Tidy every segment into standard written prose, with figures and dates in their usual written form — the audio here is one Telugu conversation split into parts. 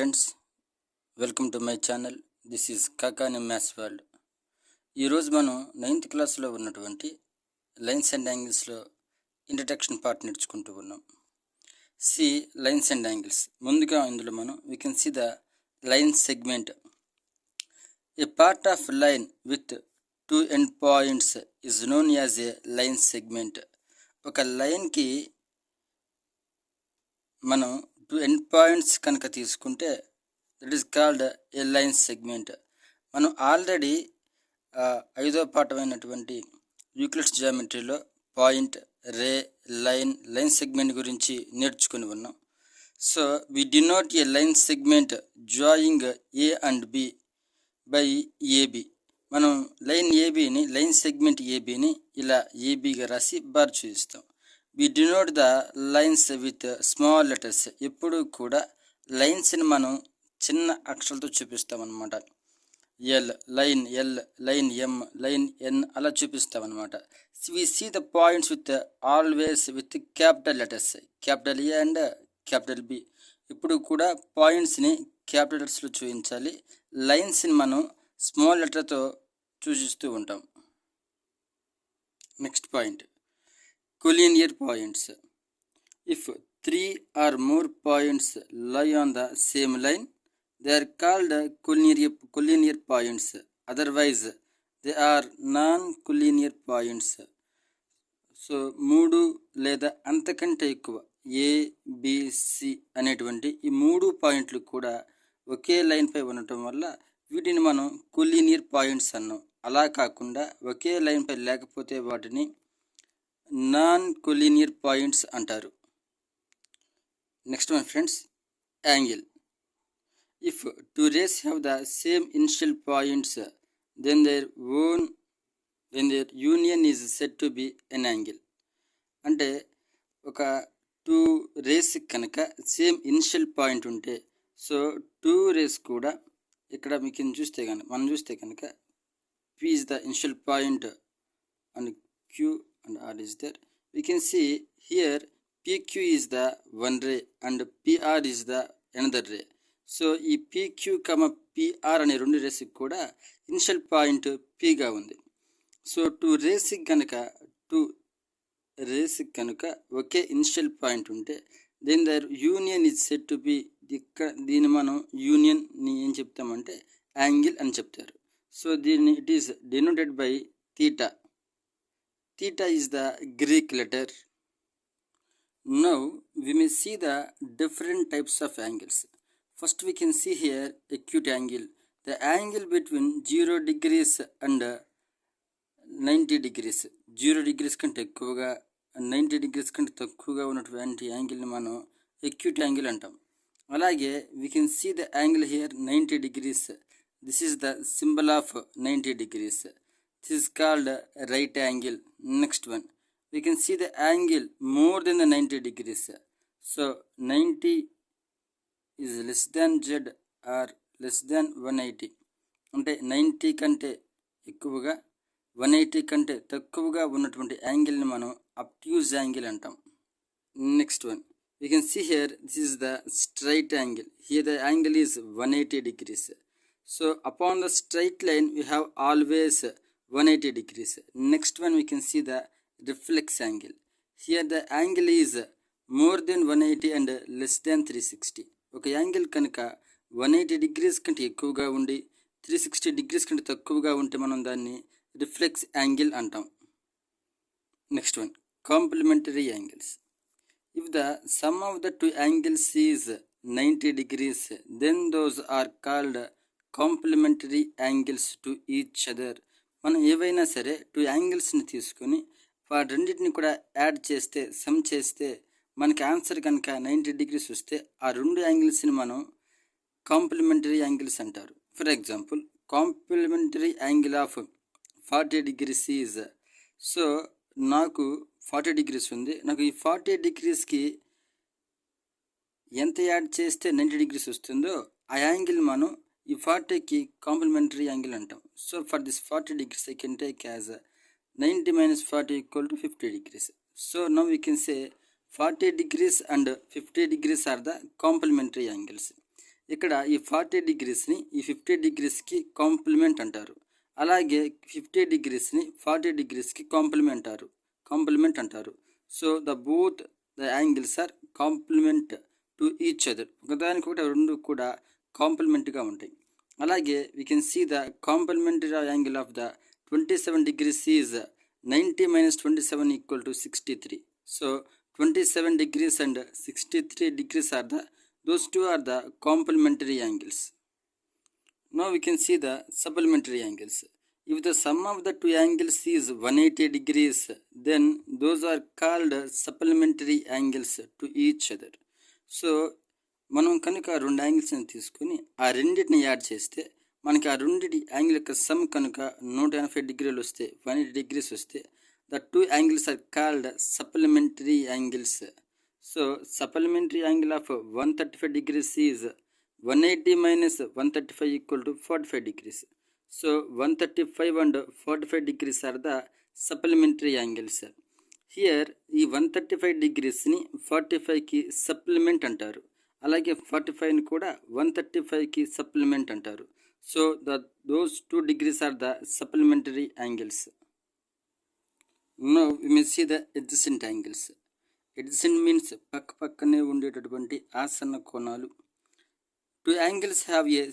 Friends, welcome to my channel. This is Kakani maths world. ఈరోజు మనం 9th క్లాస్లో ఉన్నటువంటి లైన్స్ అండ్ యాంగిల్స్లో ఇంట్రడక్షన్ పార్ట్ నేర్చుకుంటూ ఉన్నాం. See lines and angles. ముందుగా ఇందులో మనం we can see the line segment. A part of line with 2 end points is known as a line segment. ఒక లైన్కి మనం 2 ఎండ్ పాయింట్స్ కనుక తీసుకుంటే that is called a line segment. మనం ఆల్రెడీ 5వ పాఠమైనటువంటి యూక్లిడ్స్ జియోమెట్రీలో పాయింట్, రే, లైన్ సెగ్మెంట్ గురించి నేర్చుకుని ఉన్నాం. So we denote a line segment joining A and B by AB. మనం లైన్ సెగ్మెంట్ ఏబిని ఇలా ఏబిగా రాసి బార్ చూపిస్తాం. We denote the lines with small letters. ఎప్పుడు కూడా లైన్స్ని మనం చిన్న అక్షరాలతో చూపిస్తాం అన్నమాట. Line L, line M, line N అలా చూపిస్తాం అన్నమాట. We see the points with always with capital letters, capital A and capital B. ఇప్పుడు కూడా పాయింట్స్ని క్యాపిటల్ లెటర్స్లో చూపించాలి. లైన్స్ని మనం స్మాల్ లెటర్తో సూచిస్తూ ఉంటాం. Next point, collinear points. If 3 or more points lie on the same line, they are called collinear points. Otherwise, they are non-collinear points. So 3 లేదా అంతకంటే ఎక్కువ ఏబిసి అనేటువంటి ఈ 3 పాయింట్లు కూడా ఒకే లైన్పై ఉండటం వల్ల వీటిని మనం కొలీనియర్ పాయింట్స్ అన్నాం. అలా కాకుండా ఒకే లైన్పై లేకపోతే వాటిని నాన్ కొలీనియర్ పాయింట్స్ అంటారు. Next one friends, angle. If 2 rays have the same initial points, then their union is said to be an angle. అంటే ఒక 2 rays కనుక సేమ్ ఇనిషియల్ పాయింట్ ఉంటే, సో 2 rays కూడా ఇక్కడ మీకు మనం చూస్తే కనుక P is the initial point and Q and R is there. We can see here PQ is the one ray and PR is the another ray. So ఈ PQ, PR అనే 2 రేస్ కూడా ఇనిషియల్ పాయింట్ Pగా ఉంది. సో 2 రేస్ కనుక ఒకే ఇనిషియల్ పాయింట్ ఉంటే then their union is said to be. దీన్ని మనం యూనియన్ని ఏం చెప్తామంటే యాంగిల్ అని చెప్తారు. సో దీన్ని it is denoted by theta. Theta is the Greek letter. Now we may see the different types of angles. First we can see here acute angle, the angle between 0 degrees and 90 degrees. 0 degrees కంటే ఎక్కువగా 90 degrees కంటే తక్కువగా ఉన్నటువంటి యాంగిల్ని మనం acute angle అంటాం. అలాగే we can see the angle here 90 degrees. This is the symbol of 90 degrees. This is called right angle. Next one, we can see the angle more than the 90 degrees. So 90 is less than Z or less than 180. అంటే 90 కంటే ఎక్కువగా 180 కంటే తక్కువగా ఉన్నటువంటి యాంగిల్ని మనం అబ్ట్యూజ్ యాంగిల్ అంటాం. Next one, we can see here this is the straight angle. Here the angle is 180 degrees. So upon the straight line we have always 180 degrees. Next one we can see the reflex angle. Here the angle is more than 180 and less than 360. ఒక యాంగిల్ కనుక 180 degrees కంటే ఎక్కువగా ఉండి 360 degrees కంటే తక్కువగా ఉంటే మనం దాన్ని రిఫ్లెక్స్ యాంగిల్ అంటాం. Next one, complementary angles. If the sum of the 2 angles is 90 degrees, then those are called complementary angles to each other. మనం ఏవైనా సరే 2 యాంగిల్స్ని తీసుకొని వాటి రెండింటిని కూడా యాడ్ చేస్తే, సమ్ చేస్తే మనకి ఆన్సర్ కనుక 90 degrees వస్తే ఆ 2 యాంగిల్స్ని మనం కాంప్లిమెంటరీ యాంగిల్స్ అంటారు. For example, complementary angle of 40 degrees is, so నాకు 40 degrees ఉంది. నాకు ఈ 40 degreesకి ఎంత యాడ్ చేస్తే 90 degrees వస్తుందో ఆ యాంగిల్ మనం ఈ 40కి కాంప్లిమెంటరీ యాంగిల్ అంటాం. So for this 40 degrees I can take as 90 minus 40 equal to 50 degrees. So now we can say 40 degrees and 50 degrees are the complementary angles. ఇక్కడ ఈ 40 డిగ్రీస్ని ఈ 50 డిగ్రీస్కి కాంప్లిమెంట్ అంటారు. అలాగే 50 డిగ్రీస్ని 40 డిగ్రీస్కి కాంప్లిమెంట్ అంటారు. So both the angles are complement to each other. ఒకదానికొకటి రెండు కూడా కాంప్లిమెంట్గా ఉంటాయి. అలాగే we can see the complementary angle of the 27 degrees is 90 minus 27 equal to 63. So 27 degrees and 63 degrees are those two are the complementary angles. Now we can see the supplementary angles. If the sum of the two angles is 180 degrees, then those are called supplementary angles to each other. So మనం కనుక రెండు యాంగిల్స్ని తీసుకొని ఆ రెండింటిని యాడ్ చేస్తే మనకి ఆ రెండింటి యాంగిల్ యొక్క సమ్ కనుక 180 డిగ్రీలు వస్తే 180 డిగ్రీస్ వస్తే the two angles are called supplementary angles. So supplementary angle of 135 degrees is 180 minus 135 equal to 45 degrees. So 135 and 45 degrees are the supplementary angles. Here ఈ 135 డిగ్రీస్ని 45కి సప్లిమెంట్ అంటారు. అలాగే 45ని కూడా 135కి సప్లిమెంట్ అంటారు. So those two degrees are the supplementary angles. Now we may see the adjacent angles. Adjacent means పక్కనే ఉండేటటువంటి ఆసన్న కోణాలు. Two angles have a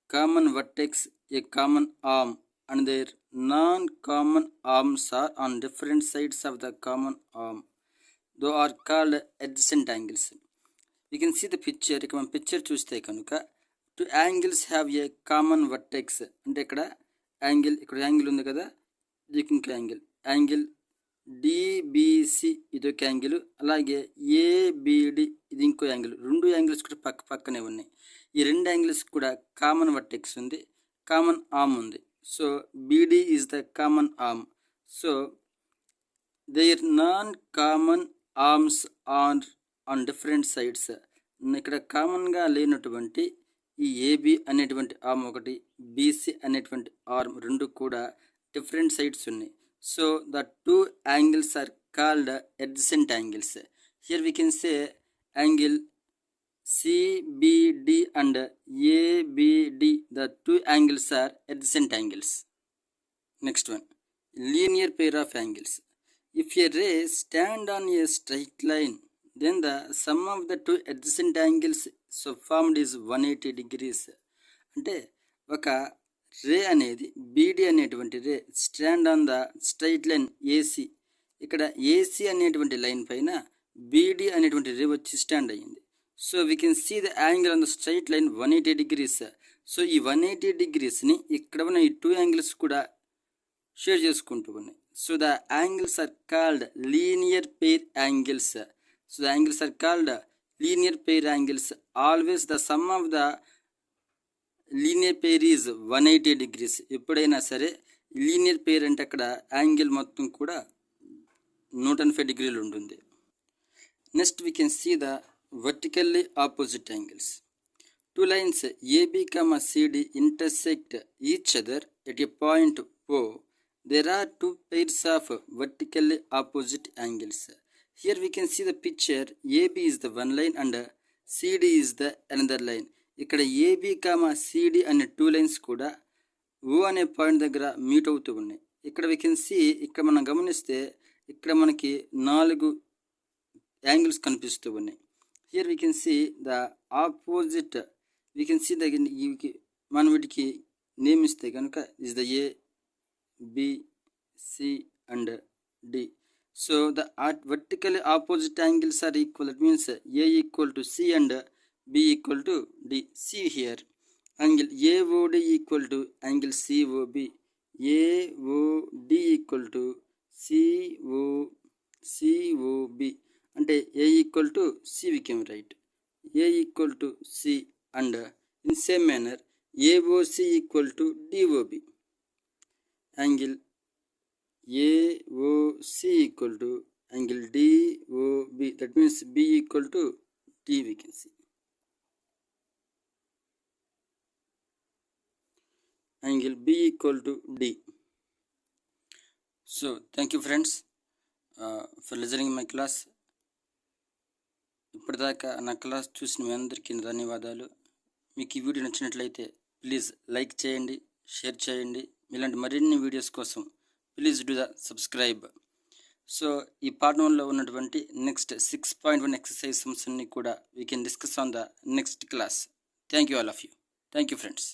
common vertex, a common arm, and their non-common arms are on different sides of the common arm. Those are called adjacent angles. We can see the picture. ఇక మనం పిక్చర్ చూస్తే కనుక two angles have a common vertex అంటే ఇక్కడ యాంగిల్ ఉంది కదా, ఇది ఇంకో యాంగిల్ డిబిసి ఇదొక యాంగిల్, అలాగే ఏబిడి ఇది ఇంకో యాంగిల్. రెండు యాంగిల్స్ కూడా పక్కనే ఉన్నాయి. ఈ రెండు యాంగిల్స్ కూడా కామన్ వర్టెక్స్ ఉంది, కామన్ ఆర్మ్ ఉంది. So BD is the common arm. So their non common arms on different sides. ఇక్కడ కామన్గా లేనటువంటి ఈ ఏబి అనేటువంటి ఆర్మ్ ఒకటి, బీసీ అనేటువంటి ఆర్మ్ రెండు కూడా డిఫరెంట్ సైడ్స్ ఉన్నాయి. So the two angles are called adjacent angles. Here we can say angle CBD and ABD. The two angles are adjacent angles. Next one, linear pair of angles. If a ray stand on a straight line, then the sum of the two adjacent angles so formed is 180 degrees. అంటే ఒక రే అనేది బీడీ అనేటువంటి ray stand on the straight line AC. ఇక్కడ ఏసీ అనేటువంటి లైన్ పైన బీడీ అనేటువంటి రే వచ్చి స్టాండ్ అయ్యింది. So we can see the angle on the straight line 180 degrees. So ఈ 180 degreesని ఇక్కడ ఉన్న ఈ టూ యాంగిల్స్ కూడా షేర్ చేసుకుంటూ ఉన్నాయి. So the angles are called linear pair angles. So the angles are called linear pair angles. Always the sum of the linear pair is 180 degrees. ఎప్పుడైనా సరే లీనియర్ పేర్ అంటే అక్కడ యాంగిల్ మొత్తం కూడా 180 డిగ్రీలు ఉంటుంది. Next we can see the vertically opposite angles. Two lines AB comma CD intersect each other at a point O. There are two pairs of vertically opposite angles. Here we can see the picture. AB is the one line and CD is the another line. ఇక్కడ AB కామా CD అనే టూ లైన్స్ కూడా O అనే పాయింట్ దగ్గర మీట్ అవుతూ ఉన్నాయి. ఇక్కడ we can see, ఇక్కడ మనం గమనిస్తే ఇక్కడ మనకి 4 యాంగిల్స్ కనిపిస్తూ ఉన్నాయి. Here we can see the opposite. We can see the మనం వీటికి నేమ్ ఇస్తే కనుక is the A, B, C and D. So the vertically opposite angles are equal. That means A equal to C and B equal to D. See here, angle AOD equal to angle COB. AOD equal to COB. అంటే A equal to C we can write. A equal to C and in same manner AOC equal to DOB. Angle AOC equal to angle DOB. That means B equal to D we can see. Angle B equal to D. So thank you friends for listening my class. ఇప్పటిదాకా నా క్లాస్ చూసిన మీ అందరికీ ధన్యవాదాలు. మీకు ఈ వీడియో నచ్చినట్లయితే ప్లీజ్ లైక్ చేయండి, షేర్ చేయండి. ఇలాంటి మరిన్ని వీడియోస్ కోసం please do the subscribe. So ఈ పార్ట్ 1లో ఉన్నటువంటి నెక్స్ట్ 6.1 ఎక్సర్సైజ్ సమ్స్ అన్ని కూడా we can discuss on the next class. Thank you all of you. Thank you friends.